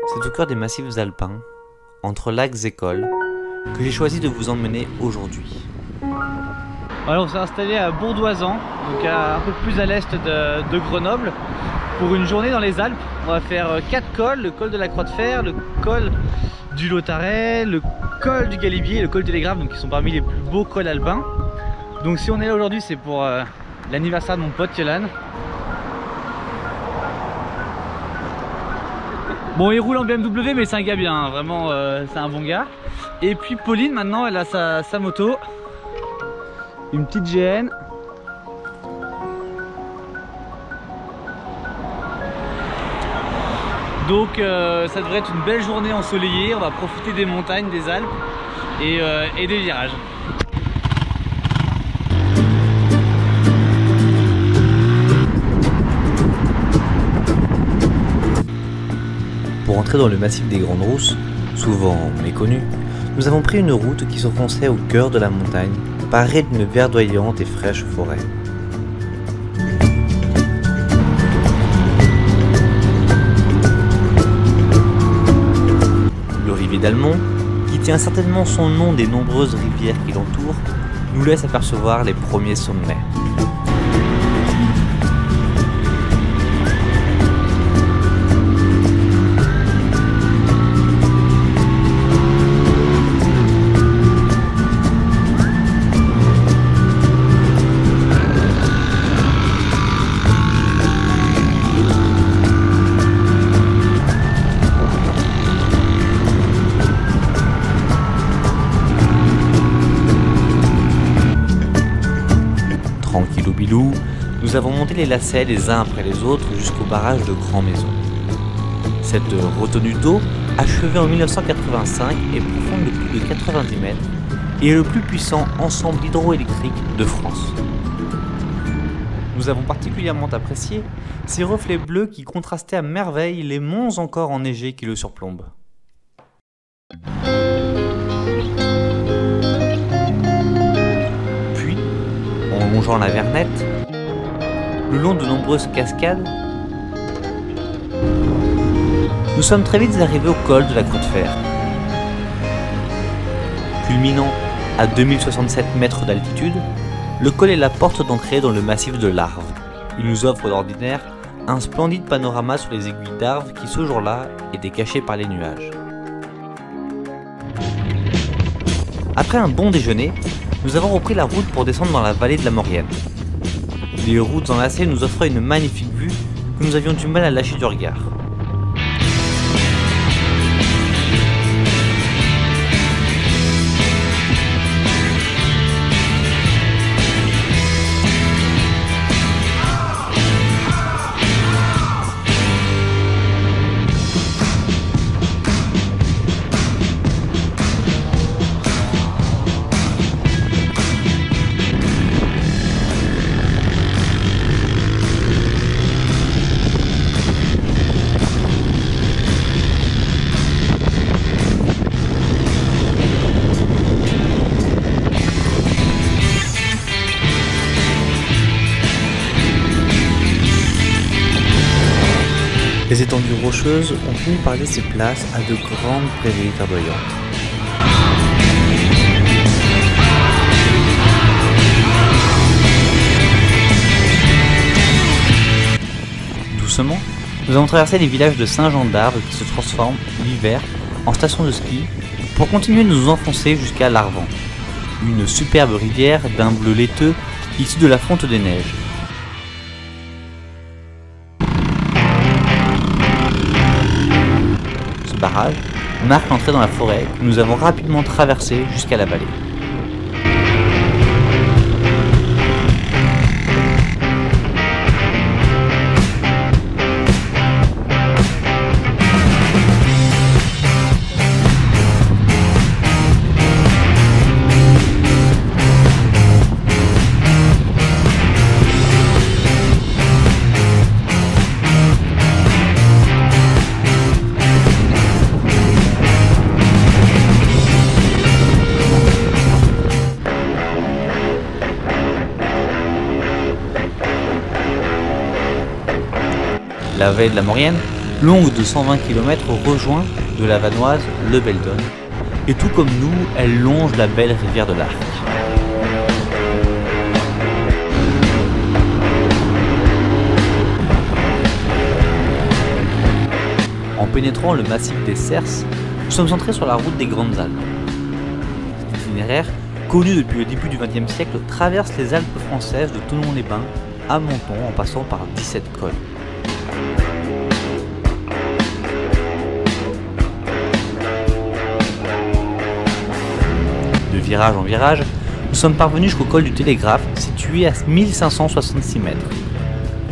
C'est au cœur des massifs alpins, entre lacs et cols, que j'ai choisi de vous emmener aujourd'hui. Alors on s'est installé à Bourdoisan, donc un peu plus à l'est de Grenoble, pour une journée dans les Alpes. On va faire 4 cols, le col de la Croix de Fer, le col du Lautaret, le col du Galibier et le col du Télégraphe, donc qui sont parmi les plus beaux cols alpins. Donc si on est là aujourd'hui, c'est pour l'anniversaire de mon pote Yolan. Bon, il roule en BMW, mais c'est un gars bien, hein. Vraiment, c'est un bon gars. Et puis Pauline, maintenant, elle a sa moto, une petite GN. Donc ça devrait être une belle journée ensoleillée. On va profiter des montagnes, des Alpes et des virages. Pour entrer dans le massif des Grandes Rousses, souvent méconnu, nous avons pris une route qui s'enfonçait au cœur de la montagne, parée d'une verdoyante et fraîche forêt. Le Rivier d'Almont, qui tient certainement son nom des nombreuses rivières qui l'entourent, nous laisse apercevoir les premiers sommets. Tranquillou bilou, nous avons monté les lacets les uns après les autres jusqu'au barrage de Grand Maison. Cette retenue d'eau, achevée en 1985 et profonde de plus de 90 mètres, est le plus puissant ensemble hydroélectrique de France. Nous avons particulièrement apprécié ces reflets bleus qui contrastaient à merveille les monts encore enneigés qui le surplombent. En longeant la Vernette, le long de nombreuses cascades, nous sommes très vite arrivés au col de la Croix de Fer. Culminant à 2067 mètres d'altitude, le col est la porte d'entrée dans le massif de l'Arve. Il nous offre d'ordinaire un splendide panorama sur les aiguilles d'Arve qui ce jour-là étaient cachées par les nuages. Après un bon déjeuner, nous avons repris la route pour descendre dans la vallée de la Maurienne. Les routes enlacées nous offraient une magnifique vue que nous avions du mal à lâcher du regard. Les étendues rocheuses ont fini par laisser place à de grandes prairies verdoyantes. Doucement, nous avons traversé les villages de Saint-Jean-d'Arve qui se transforment l'hiver en station de ski pour continuer de nous enfoncer jusqu'à l'Arvan, une superbe rivière d'un bleu laiteux issue de la fonte des neiges. Barrage marque l'entrée dans la forêt que nous avons rapidement traversée jusqu'à la vallée. La vallée de la Maurienne longue de 120 km, rejoint de la Vanoise le Beldon. Et tout comme nous, elle longe la belle rivière de l'Arc. En pénétrant le massif des Cerces, nous sommes entrés sur la route des Grandes Alpes. Cet itinéraire, connu depuis le début du XXe siècle, traverse les Alpes françaises de Thonon-les-Bains à Menton en passant par 17 cols. De virage en virage, nous sommes parvenus jusqu'au col du Télégraphe, situé à 1566 mètres.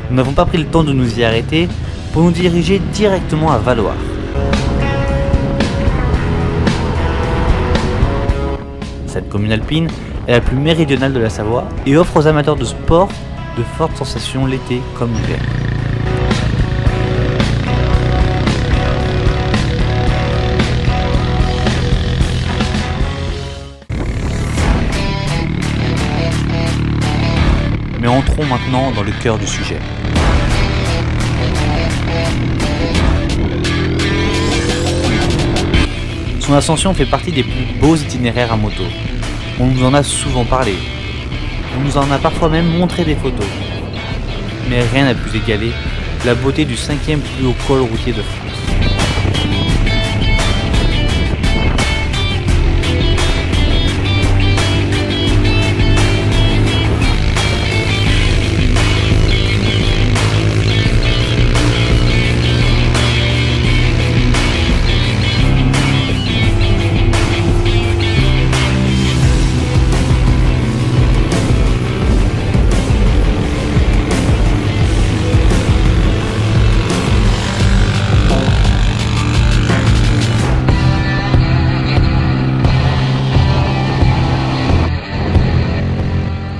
Nous n'avons pas pris le temps de nous y arrêter pour nous diriger directement à Valloire. Cette commune alpine est la plus méridionale de la Savoie et offre aux amateurs de sport de fortes sensations l'été comme l'hiver. Mais entrons maintenant dans le cœur du sujet. Son ascension fait partie des plus beaux itinéraires à moto. On nous en a souvent parlé. On nous en a parfois même montré des photos. Mais rien n'a pu égaler la beauté du 5e plus haut col routier de France.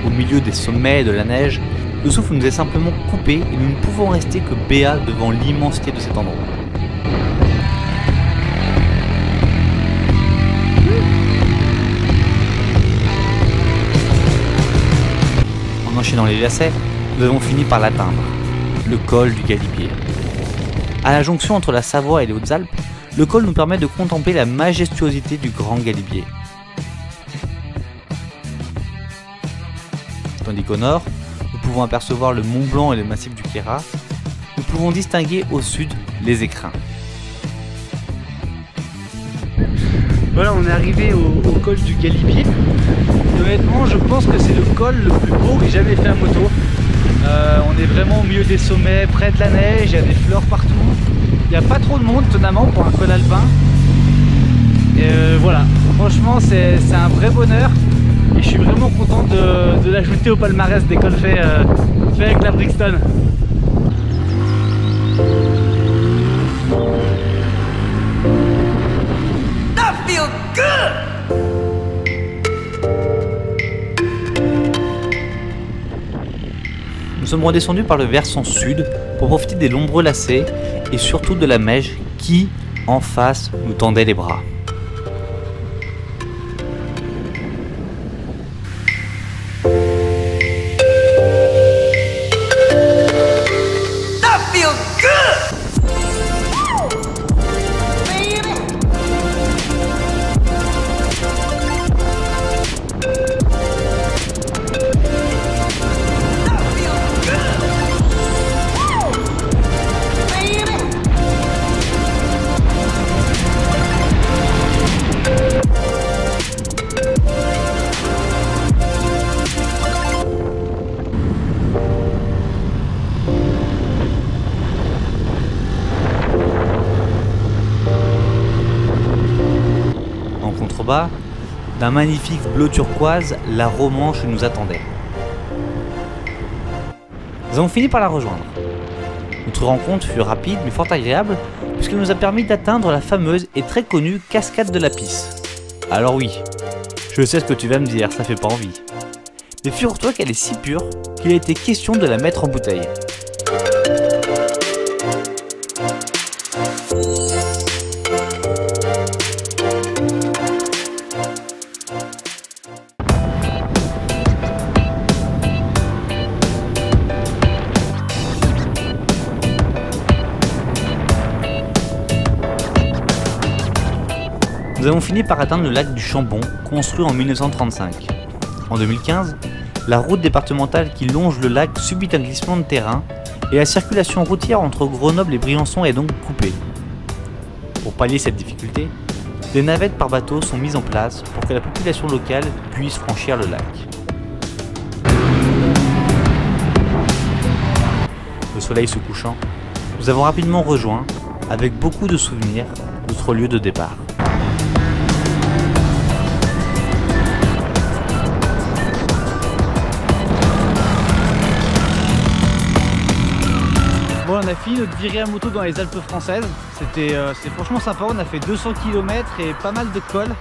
Au milieu des sommets et de la neige, le souffle nous est simplement coupé et nous ne pouvons rester que béats devant l'immensité de cet endroit. En enchaînant les lacets, nous avons fini par l'atteindre, le col du Galibier. À la jonction entre la Savoie et les Hautes-Alpes, le col nous permet de contempler la majestuosité du Grand Galibier. Tandis qu'au nord, nous pouvons apercevoir le Mont Blanc et le massif du Queyras, nous pouvons distinguer au sud les Écrins. Voilà, on est arrivé au col du Galibier. Et honnêtement, je pense que c'est le col le plus beau que j'ai jamais fait à moto. On est vraiment au milieu des sommets, près de la neige, il y a des fleurs partout. Il n'y a pas trop de monde, étonnamment, pour un col alpin. Et voilà, franchement, c'est un vrai bonheur. Et je suis vraiment content de l'ajouter au palmarès des cols faits avec la Brixton. That feel good! Nous sommes redescendus par le versant sud pour profiter des nombreux lacets et surtout de la Meije qui, en face, nous tendait les bras. Bas, d'un magnifique bleu turquoise, la Romanche nous attendait. Nous avons fini par la rejoindre. Notre rencontre fut rapide mais fort agréable puisqu'elle nous a permis d'atteindre la fameuse et très connue cascade de la Pisse. Alors oui, je sais ce que tu vas me dire, ça fait pas envie. Mais figure-toi qu'elle est si pure qu'il a été question de la mettre en bouteille. Nous avons fini par atteindre le lac du Chambon, construit en 1935. En 2015, la route départementale qui longe le lac subit un glissement de terrain et la circulation routière entre Grenoble et Briançon est donc coupée. Pour pallier cette difficulté, des navettes par bateau sont mises en place pour que la population locale puisse franchir le lac. Le soleil se couchant, nous avons rapidement rejoint, avec beaucoup de souvenirs, notre lieu de départ. Bon, on a fini notre virée à moto dans les Alpes françaises. C'était franchement sympa, on a fait 200 km et pas mal de cols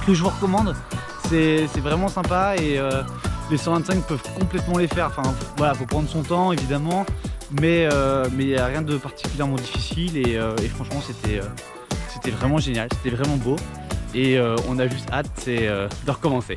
que je vous recommande. C'est vraiment sympa et les 125 peuvent complètement les faire. Enfin voilà, faut prendre son temps évidemment, mais il n'y a rien de particulièrement difficile et franchement c'était vraiment génial, c'était vraiment beau et on a juste hâte de recommencer.